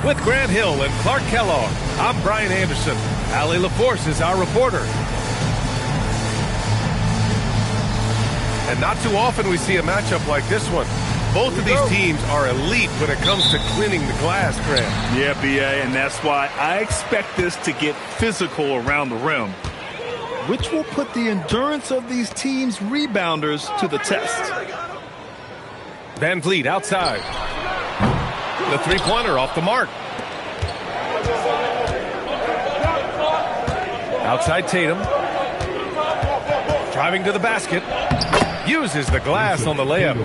With Grant Hill and Clark Kellogg, I'm Brian Anderson. Allie LaForce is our reporter. And not too often we see a matchup like this one. Both of these teams are elite when it comes to cleaning the glass, Grant. Yeah, B.A., and that's why I expect this to get physical around the rim, which will put the endurance of these teams' rebounders to the test. Van Vliet outside. The three-pointer off the mark. Outside Tatum. Driving to the basket. Uses the glass on the layup.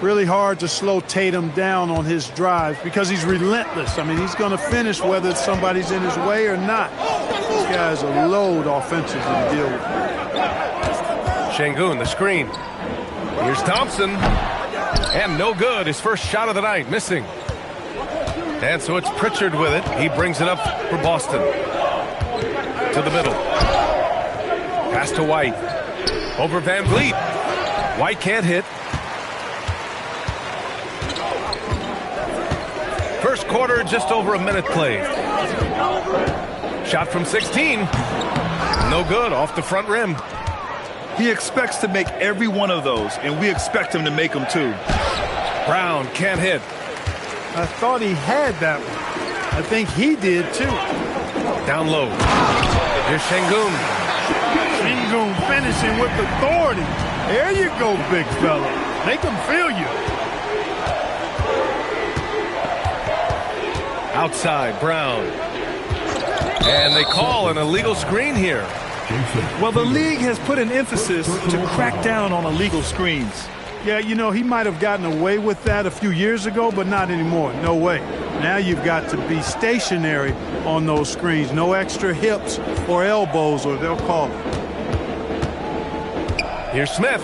Really hard to slow Tatum down on his drives because he's relentless. I mean, he's going to finish whether somebody's in his way or not. This guy's a load offensively to deal with. Şengün, the screen. Here's Thompson. And no good. His first shot of the night, missing. And so it's Pritchard with it. He brings it up for Boston. To the middle. Pass to White. Over Van Vliet. White can't hit. First quarter, just over a minute played. Shot from 16. No good, off the front rim. He expects to make every one of those, and we expect him to make them too. Brown can't hit. I thought he had that one. I think he did too. Down low. Here's Şengün. Şengün finishing with authority. There you go, big fella. Make him feel you. Outside, Brown. And they call an illegal screen here. Well, the league has put an emphasis to crack down on illegal screens. Yeah, you know, he might have gotten away with that a few years ago, but not anymore. No way. Now you've got to be stationary on those screens. No extra hips or elbows, or they'll call it. Here's Smith.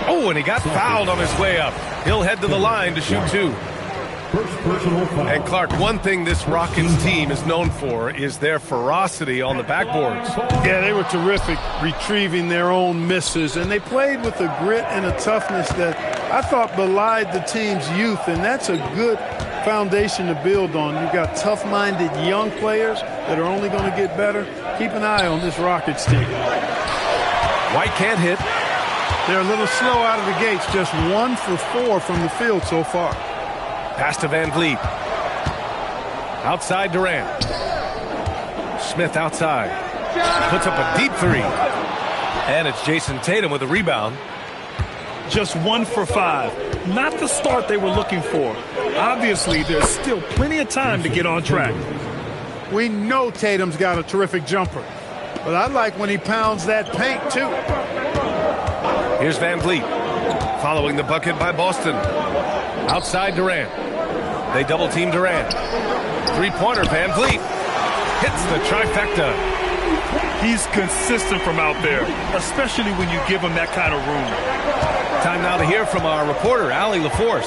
Oh, and he got fouled on his way up. He'll head to the line to shoot two. And Clark, one thing this Rockets team is known for is their ferocity on the backboards. Yeah, they were terrific retrieving their own misses, and they played with a grit and a toughness that I thought belied the team's youth, and that's a good foundation to build on. You've got tough-minded young players that are only going to get better. Keep an eye on this Rockets team. White can't hit. They're a little slow out of the gates, just 1 for 4 from the field so far. Pass to Van Vliet. Outside Durant. Smith outside. Puts up a deep three. And it's Jason Tatum with a rebound. Just 1 for 5. Not the start they were looking for. Obviously, there's still plenty of time to get on track. We know Tatum's got a terrific jumper, but I like when he pounds that paint, too. Here's Van Vliet. Following the bucket by Boston. Outside Durant. They double-team Durant. Three-pointer, Van Vliet. Hits the trifecta. He's consistent from out there, especially when you give him that kind of room. Time now to hear from our reporter, Allie LaForce.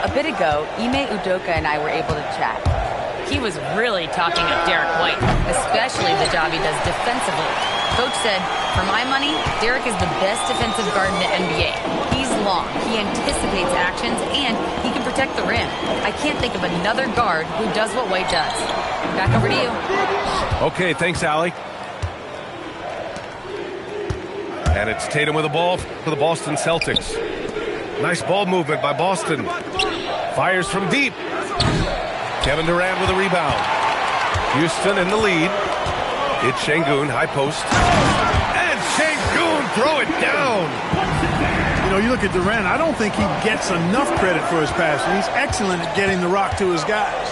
A bit ago, Ime Udoka and I were able to chat. He was really talking up Derek White, especially the job he does defensively. Coach said, for my money, Derek is the best defensive guard in the NBA. He's long, he anticipates actions, and he can protect the rim. I can't think of another guard who does what White does. Back over to you. Okay, thanks, Allie. And it's Tatum with the ball for the Boston Celtics. Nice ball movement by Boston. Fires from deep. Kevin Durant with a rebound. Houston in the lead. It's Şengün, high post. And Şengün, throw it down. You know, you look at Durant, I don't think he gets enough credit for his passing. He's excellent at getting the rock to his guys.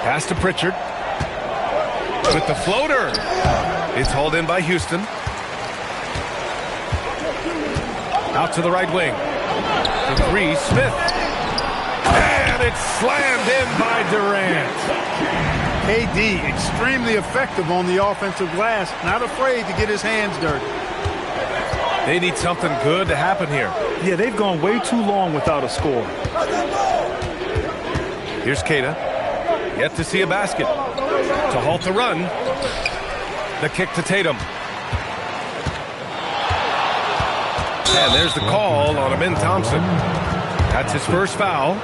Pass to Pritchard. With the floater. It's hauled in by Houston. Out to the right wing. The three, Smith. And it's slammed in by Durant. KD, extremely effective on the offensive glass. Not afraid to get his hands dirty. They need something good to happen here. Yeah, they've gone way too long without a score. Here's Queta. Yet to see a basket. To halt the run. The kick to Tatum. And there's the call on Amin Thompson. That's his first foul.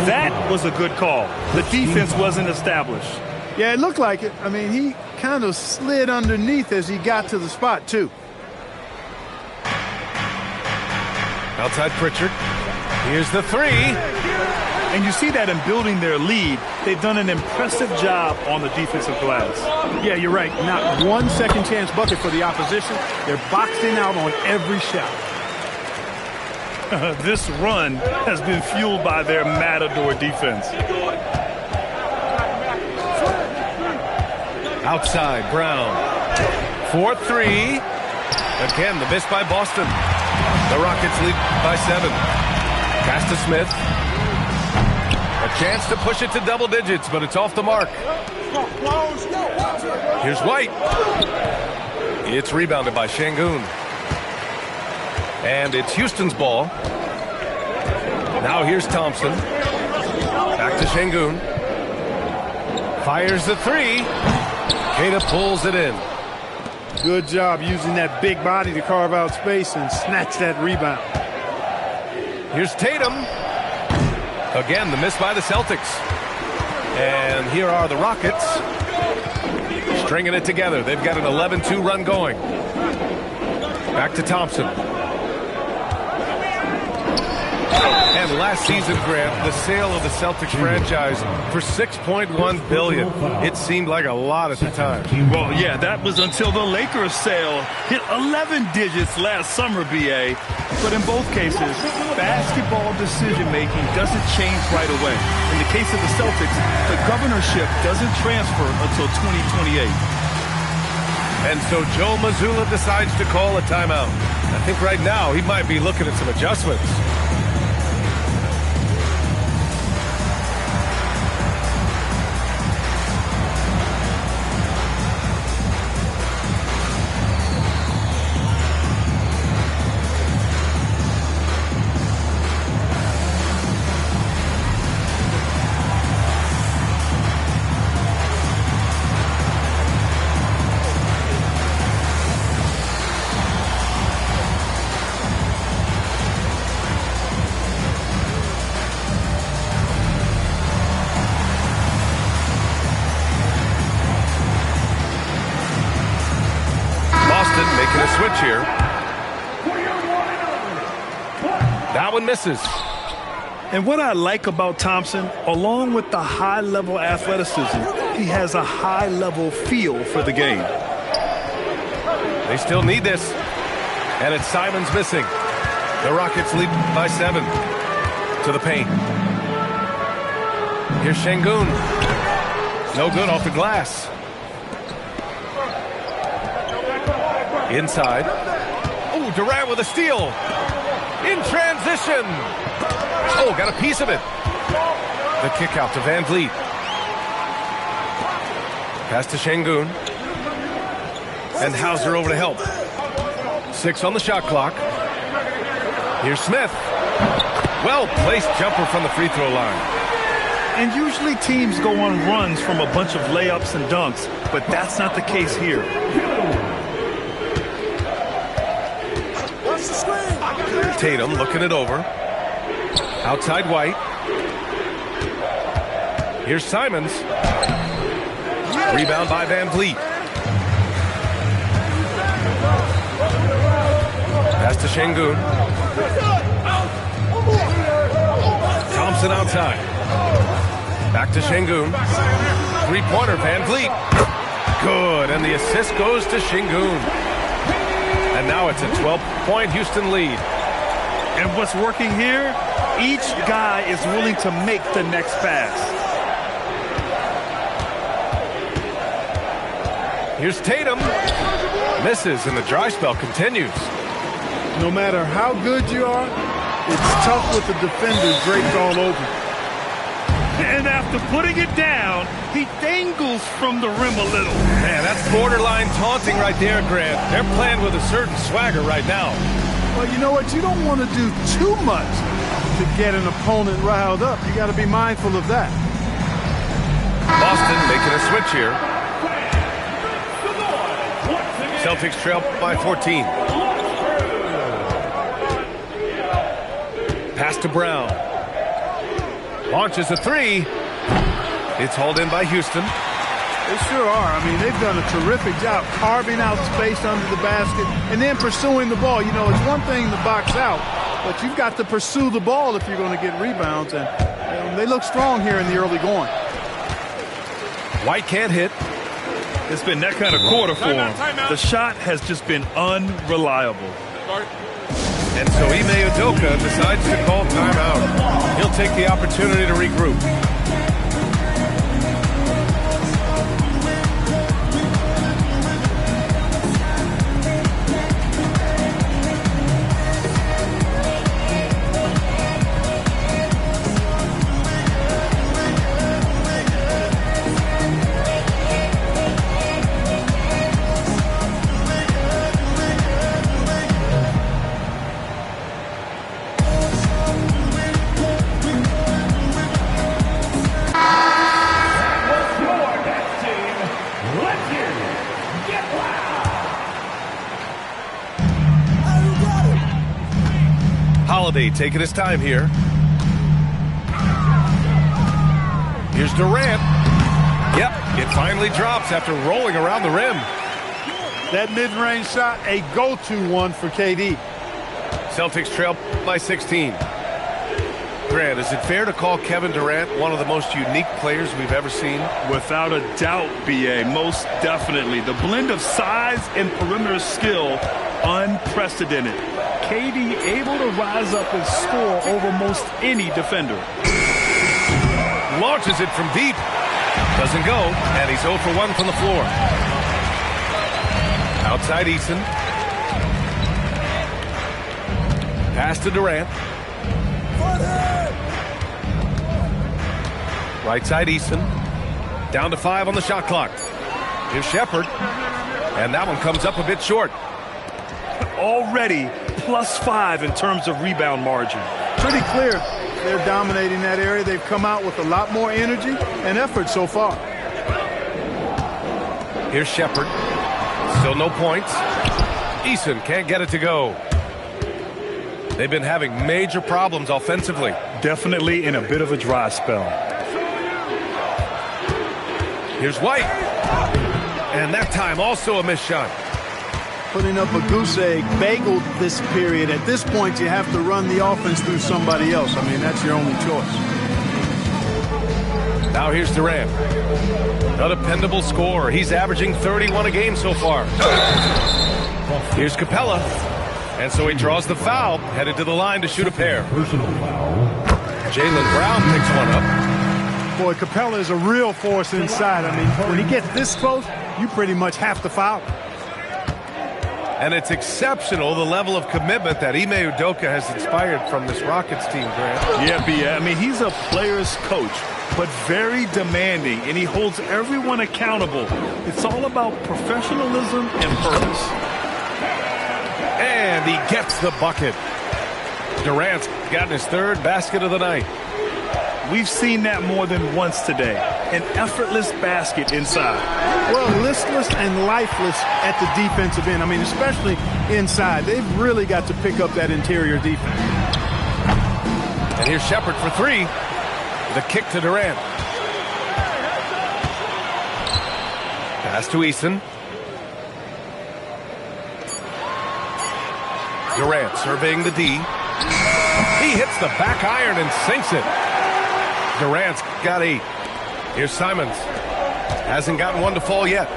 That was a good call. The defense wasn't established. Yeah, it looked like it. I mean, he kind of slid underneath as he got to the spot, too. Outside Pritchard. Here's the three. And you see that in building their lead, they've done an impressive job on the defensive glass. Yeah, you're right. Not one second chance bucket for the opposition. They're boxing out on every shot. This run has been fueled by their Matador defense. Outside, Brown. 4-3. Again, the miss by Boston. The Rockets lead by 7. Pass to Smith. A chance to push it to double digits, but it's off the mark. Here's White. It's rebounded by Şengün. And it's Houston's ball. Now here's Thompson. Back to Şengün. Fires the three. Queta pulls it in. Good job using that big body to carve out space and snatch that rebound. Here's Tatum. Again, the miss by the Celtics. And here are the Rockets stringing it together. They've got an 11-2 run going. Back to Thompson. And last season, Grant, the sale of the Celtics franchise for $6.1 billion. It seemed like a lot at the time. Well, yeah, that was until the Lakers sale hit 11 digits last summer, BA. But in both cases, basketball decision-making doesn't change right away. In the case of the Celtics, the governorship doesn't transfer until 2028. And so Joe Mazzulla decides to call a timeout. I think right now he might be looking at some adjustments. Making a switch here. That one misses. And what I like about Thompson, along with the high-level athleticism, he has a high-level feel for the game. They still need this. And it's Simons missing. The Rockets lead by 7 to the paint. Here's Şengün. No good off the glass. Inside. Oh, Durant with a steal. In transition. Oh, got a piece of it. The kick out to Van Vliet. Pass to Şengün. And Hauser over to help. 6 on the shot clock. Here's Smith. Well-placed jumper from the free throw line. And usually teams go on runs from a bunch of layups and dunks, but that's not the case here. Tatum looking it over. Outside White. Here's Simons. Rebound by Van Vliet. Pass to Şengün. Thompson outside. Back to Şengün. Three-pointer, Van Vliet. Good, and the assist goes to Şengün. And now it's a 12-point Houston lead. And what's working here, each guy is willing to make the next pass. Here's Tatum. Misses, and the dry spell continues. No matter how good you are, it's tough with the defenders draped all over. And after putting it down, he dangles from the rim a little. Man, that's borderline taunting right there, Grant. They're playing with a certain swagger right now. Well, you know what? You don't want to do too much to get an opponent riled up. You got to be mindful of that. Boston making a switch here. Celtics trail by 14. Pass to Brown. Launches a three. It's hauled in by Houston. They sure are. I mean, they've done a terrific job carving out space under the basket and then pursuing the ball. You know, it's one thing to box out, but you've got to pursue the ball if you're going to get rebounds. And they look strong here in the early going. White can't hit. It's been that kind of quarter for him. The shot has just been unreliable. And so Ime Udoka decides to call timeout. He'll take the opportunity to regroup. Holiday taking his time here. Here's Durant. Yep, it finally drops after rolling around the rim. That mid-range shot, a go-to one for KD. Celtics trail by 16. Grant, is it fair to call Kevin Durant one of the most unique players we've ever seen? Without a doubt, B.A., most definitely. The blend of size and perimeter skill, unprecedented. KD able to rise up and score over most any defender. Launches it from deep. Doesn't go, and he's 0 for 1 from the floor. Outside Eason. Pass to Durant. Right side Eason. Down to 5 on the shot clock. Here's Shepherd. And that one comes up a bit short. Already +5 in terms of rebound margin. Pretty clear they're dominating that area. They've come out with a lot more energy and effort so far. Here's Shepherd. Still no points. Eason can't get it to go. They've been having major problems offensively. Definitely in a bit of a dry spell. Here's White. And that time also a missed shot. Putting up a goose egg, bageled this period. At this point, you have to run the offense through somebody else. I mean, that's your only choice. Now here's Durant. A dependable scorer. He's averaging 31 a game so far. Here's Capella. And so he draws the foul, headed to the line to shoot a pair. Jaylen Brown picks one up. Boy, Capella is a real force inside. I mean, when he gets this close, you pretty much have to foul. And it's exceptional, the level of commitment that Ime Udoka has inspired from this Rockets team, Grant. Yeah, I mean, he's a player's coach, but very demanding, and he holds everyone accountable. It's all about professionalism and purpose. And he gets the bucket. Durant's gotten his 3rd basket of the night. We've seen that more than once today. An effortless basket inside. Well, listless and lifeless at the defensive end. I mean, especially inside. They've really got to pick up that interior defense. And here's Shepherd for 3. The kick to Durant. Pass to Eason. Durant surveying the D. He hits the back iron and sinks it. Durant's got 8. Here's Simons. Hasn't gotten one to fall yet.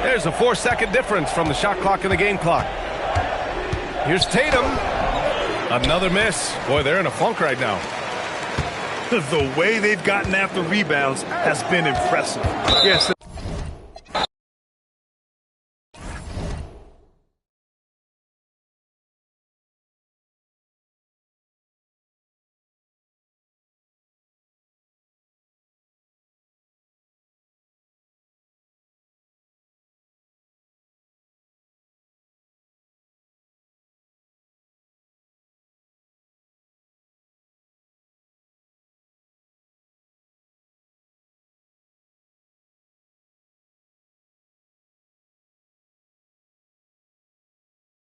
There's a 4-second difference from the shot clock and the game clock. Here's Tatum. Another miss. Boy, they're in a funk right now. The way they've gotten after rebounds has been impressive. Yes.